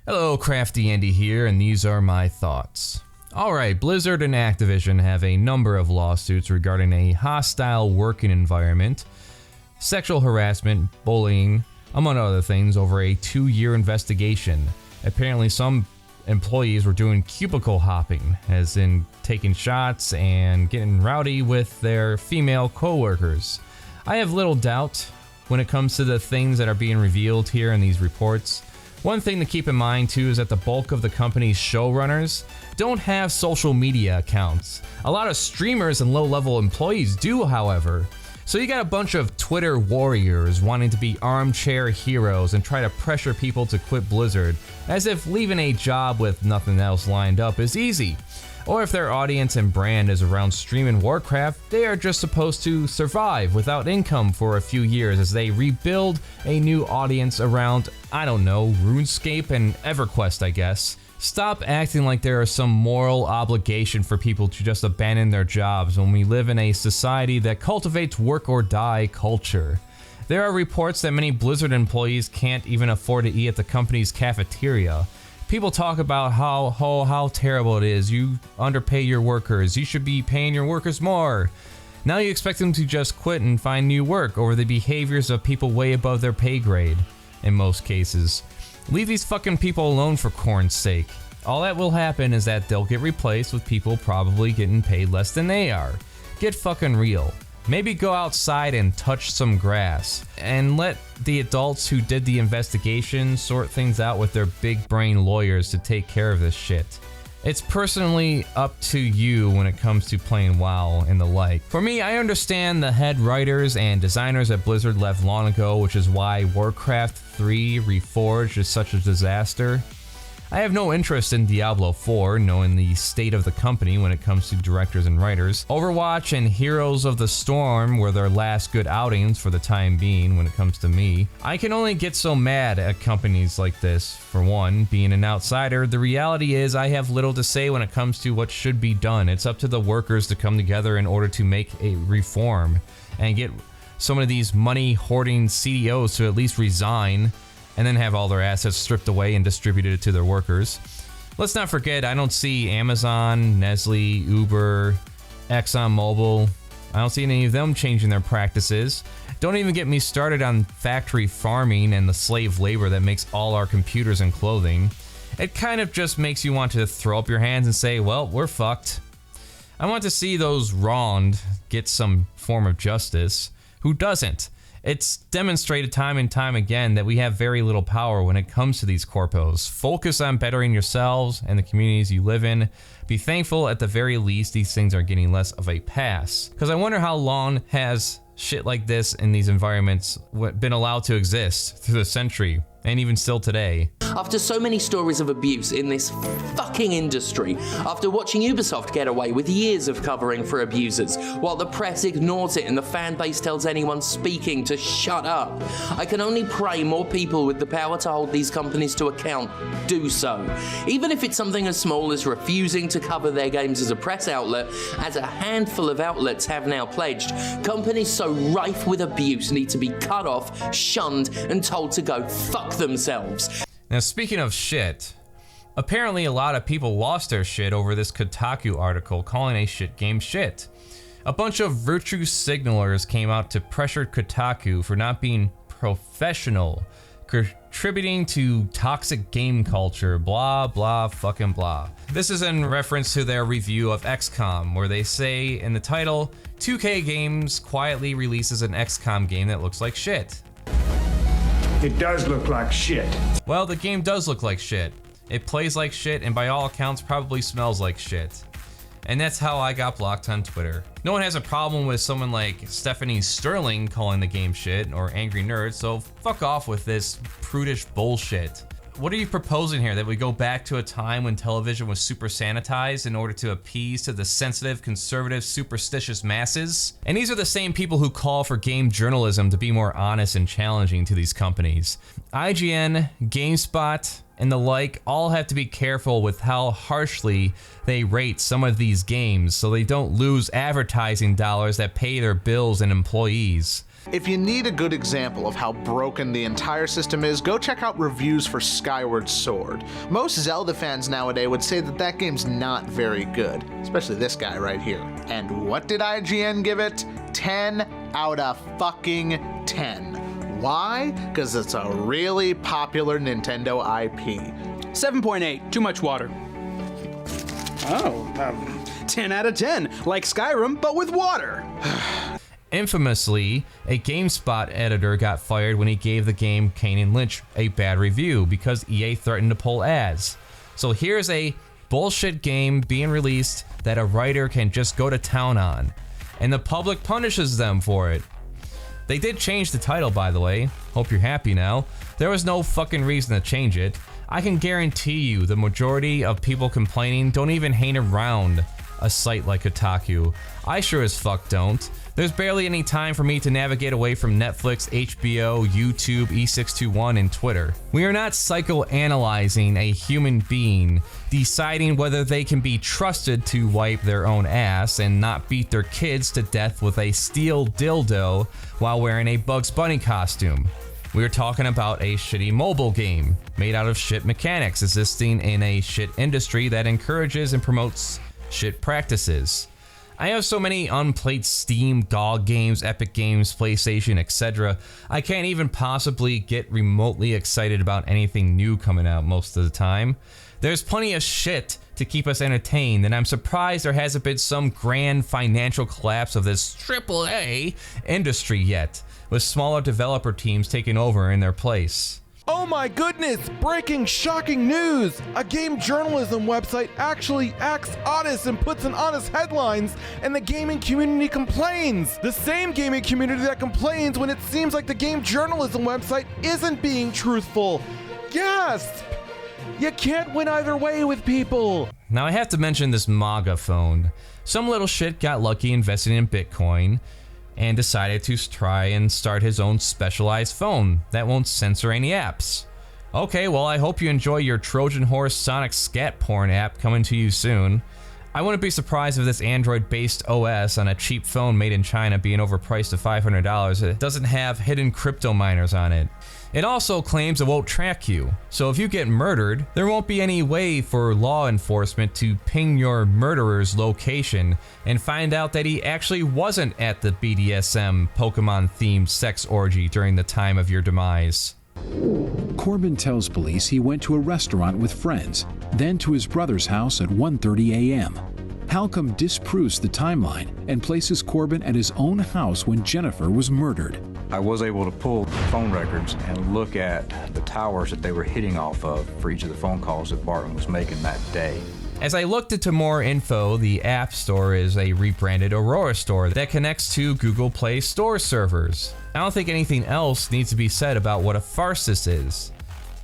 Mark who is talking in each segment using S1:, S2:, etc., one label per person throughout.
S1: Hello, Crafty Andy here, and these are my thoughts. Alright, Blizzard and Activision have a number of lawsuits regarding a hostile working environment, sexual harassment, bullying, among other things, over a 2-year investigation. Apparently some employees were doing cubicle hopping, as in taking shots and getting rowdy with their female co-workers. I have little doubt when it comes to the things that are being revealed here in these reports. One thing to keep in mind too is that the bulk of the company's showrunners don't have social media accounts. A lot of streamers and low-level employees do, however. So you got a bunch of Twitter warriors wanting to be armchair heroes and try to pressure people to quit Blizzard, as if leaving a job with nothing else lined up is easy. Or if their audience and brand is around streaming Warcraft, they are just supposed to survive without income for a few years as they rebuild a new audience around, I don't know, RuneScape and EverQuest, I guess. Stop acting like there is some moral obligation for people to just abandon their jobs when we live in a society that cultivates work or die culture. There are reports that many Blizzard employees can't even afford to eat at the company's cafeteria. People talk about how terrible it is, you underpay your workers, you should be paying your workers more. Now you expect them to just quit and find new work over the behaviors of people way above their pay grade, in most cases. Leave these fucking people alone for corn's sake. All that will happen is that they'll get replaced with people probably getting paid less than they are. Get fucking real. Maybe go outside and touch some grass, and let the adults who did the investigation sort things out with their big brain lawyers to take care of this shit. It's personally up to you when it comes to playing WoW and the like. For me, I understand the head writers and designers at Blizzard left long ago, which is why Warcraft 3 Reforged is such a disaster. I have no interest in Diablo 4, knowing the state of the company when it comes to directors and writers. Overwatch and Heroes of the Storm were their last good outings for the time being when it comes to me. I can only get so mad at companies like this. For one, being an outsider, the reality is I have little to say when it comes to what should be done. It's up to the workers to come together in order to make a reform and get some of these money-hoarding CEOs to at least resign, and then have all their assets stripped away and distributed to their workers. Let's not forget, I don't see Amazon, Nestle, Uber, ExxonMobil, I don't see any of them changing their practices. Don't even get me started on factory farming and the slave labor that makes all our computers and clothing. It kind of just makes you want to throw up your hands and say, well, we're fucked. I want to see those wronged get some form of justice. Who doesn't? It's demonstrated time and time again that we have very little power when it comes to these corpos. Focus on bettering yourselves and the communities you live in. Be thankful at the very least these things are getting less of a pass. Because I wonder how long has shit like this in these environments been allowed to exist through the century, and even still today.
S2: After so many stories of abuse in this fucking industry, after watching Ubisoft get away with years of covering for abusers, while the press ignores it and the fan base tells anyone speaking to shut up, I can only pray more people with the power to hold these companies to account do so. Even if it's something as small as refusing to cover their games as a press outlet, as a handful of outlets have now pledged, companies so rife with abuse need to be cut off, shunned, and told to go fuck themselves.
S1: Now, speaking of shit, apparently a lot of people lost their shit over this Kotaku article calling a shit game shit. A bunch of virtue signalers came out to pressure Kotaku for not being professional, contributing to toxic game culture, blah blah fucking blah. This is in reference to their review of XCOM, where they say in the title, 2K Games quietly releases an XCOM game that looks like shit.
S3: It does look like shit.
S1: Well, the game does look like shit. It plays like shit, and by all accounts probably smells like shit. And that's how I got blocked on Twitter. No one has a problem with someone like Stephanie Sterling calling the game shit, or Angry Nerd, so fuck off with this prudish bullshit. What are you proposing here? That we go back to a time when television was super sanitized in order to appease to the sensitive, conservative, superstitious masses? And these are the same people who call for game journalism to be more honest and challenging to these companies. IGN, GameSpot, and the like all have to be careful with how harshly they rate some of these games so they don't lose advertising dollars that pay their bills and employees.
S4: If you need a good example of how broken the entire system is, go check out reviews for Skyward Sword. Most Zelda fans nowadays would say that that game's not very good, especially this guy right here. And what did IGN give it? 10 out of fucking 10. Why? Because it's a really popular Nintendo IP.
S5: 7.8, too much water. Oh, 10 out of 10, like Skyrim, but with water.
S1: Infamously, a GameSpot editor got fired when he gave the game Kane & Lynch a bad review because EA threatened to pull ads. So here's a bullshit game being released that a writer can just go to town on, and the public punishes them for it. They did change the title, by the way. Hope you're happy now. There was no fucking reason to change it. I can guarantee you the majority of people complaining don't even hang around a site like Kotaku. I sure as fuck don't. There's barely any time for me to navigate away from Netflix, HBO, YouTube, E621, and Twitter. We are not psychoanalyzing a human being, deciding whether they can be trusted to wipe their own ass and not beat their kids to death with a steel dildo while wearing a Bugs Bunny costume. We are talking about a shitty mobile game made out of shit mechanics existing in a shit industry that encourages and promotes shit practices. I have so many unplayed Steam, GOG games, Epic Games, PlayStation, etc. I can't even possibly get remotely excited about anything new coming out most of the time. There's plenty of shit to keep us entertained, and I'm surprised there hasn't been some grand financial collapse of this AAA industry yet, with smaller developer teams taking over in their place.
S6: Oh my goodness! Breaking shocking news! A game journalism website actually acts honest and puts in honest headlines, and the gaming community complains! The same gaming community that complains when it seems like the game journalism website isn't being truthful! Gasp! You can't win either way with people!
S1: Now I have to mention this MAGA phone. Some little shit got lucky investing in Bitcoin and decided to try and start his own specialized phone that won't censor any apps. Okay, well, I hope you enjoy your Trojan Horse Sonic Scat Porn app coming to you soon. I wouldn't be surprised if this Android-based OS on a cheap phone made in China being overpriced to $500 it doesn't have hidden crypto miners on it. It also claims it won't track you, so if you get murdered, there won't be any way for law enforcement to ping your murderer's location and find out that he actually wasn't at the BDSM Pokemon-themed sex orgy during the time of your demise.
S7: Corbin tells police he went to a restaurant with friends, then to his brother's house at 1:30 a.m. Halcomb disproves the timeline and places Corbin at his own house when Jennifer was murdered.
S8: I was able to pull phone records and look at the towers that they were hitting off of for each of the phone calls that Barton was making that day.
S1: As I looked into more info, the App Store is a rebranded Aurora store that connects to Google Play Store servers. I don't think anything else needs to be said about what a farce this is.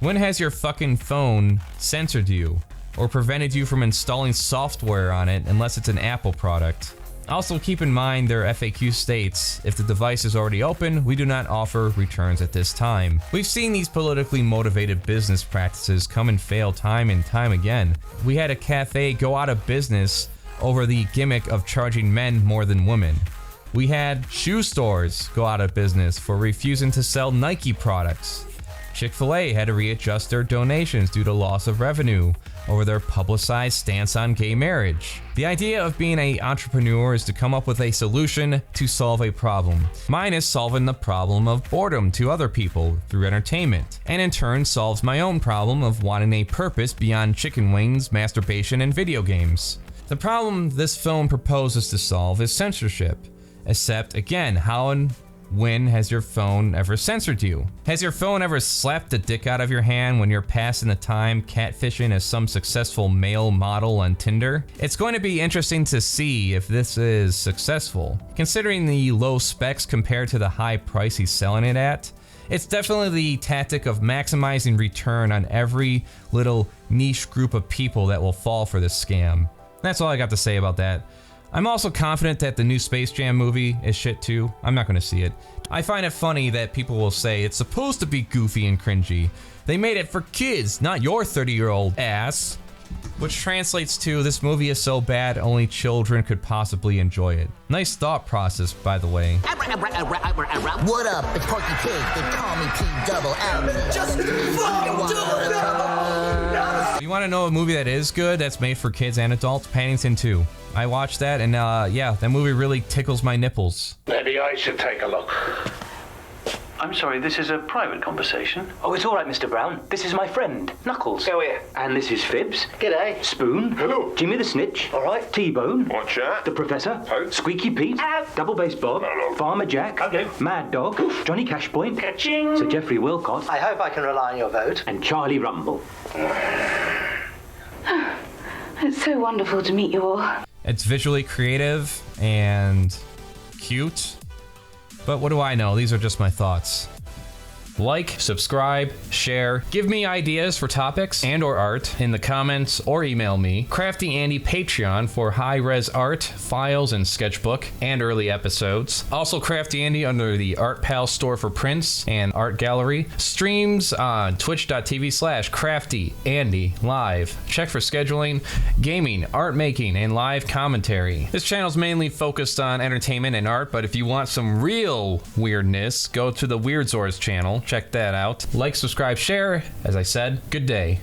S1: When has your fucking phone censored you or prevented you from installing software on it unless it's an Apple product? Also, keep in mind their FAQ states, if the device is already open, we do not offer returns at this time. We've seen these politically motivated business practices come and fail time and time again. We had a cafe go out of business over the gimmick of charging men more than women. We had shoe stores go out of business for refusing to sell Nike products. Chick-fil-A had to readjust their donations due to loss of revenue over their publicized stance on gay marriage. The idea of being an entrepreneur is to come up with a solution to solve a problem. Mine is solving the problem of boredom to other people through entertainment, and in turn solves my own problem of wanting a purpose beyond chicken wings, masturbation, and video games. The problem this film proposes to solve is censorship. Except, again, how and when has your phone ever censored you? Has your phone ever slapped the dick out of your hand when you're passing the time catfishing as some successful male model on Tinder? It's going to be interesting to see if this is successful. Considering the low specs compared to the high price he's selling it at, it's definitely the tactic of maximizing return on every little niche group of people that will fall for this scam. That's all I got to say about that. I'm also confident that the new Space Jam movie is shit too. I'm not gonna see it. I find it funny that people will say it's supposed to be goofy and cringy. They made it for kids, not your 30-year-old ass. which translates to this movie is so bad only children could possibly enjoy it. Nice thought process, by the way.
S9: What up? It's Porky Pig. They call me P-double-L. Just
S1: You want to know a movie that is good, that's made for kids and adults? Paddington 2. I watched that, and yeah, that movie really tickles my nipples.
S3: Maybe I should take a look.
S10: I'm sorry, this is a private conversation.
S11: Oh, it's all right, Mr. Brown. This is my friend, Knuckles.
S10: Go here.
S11: And this is Phibbs.
S10: G'day.
S11: Spoon.
S3: Hello.
S11: Jimmy the Snitch.
S10: All right.
S11: T-Bone.
S3: Watch out.
S11: The Professor.
S3: Ho.
S11: Squeaky Pete.
S10: Ow.
S11: Double Bass Bob.
S3: Hello.
S11: Farmer Jack.
S10: Okay.
S11: Mad Dog. Johnny Cashpoint.
S10: Ka-ching.
S11: Sir Geoffrey Wilcott.
S10: I hope I can rely on your vote.
S11: And Charlie Rumble.
S12: It's so wonderful to meet you all.
S1: It's visually creative and cute, but what do I know? These are just my thoughts. Like, subscribe, share, give me ideas for topics and or art in the comments or email me. Crafty Andy Patreon for high-res art, files, and sketchbook, and early episodes. Also Crafty Andy under the Art Pal store for prints and art gallery. Streams on twitch.tv/CraftyAndy live. Check for scheduling, gaming, art making, and live commentary. This channel's mainly focused on entertainment and art, but if you want some real weirdness, go to the Weirdzor's channel. Check that out. Like, subscribe, share. As I said, good day.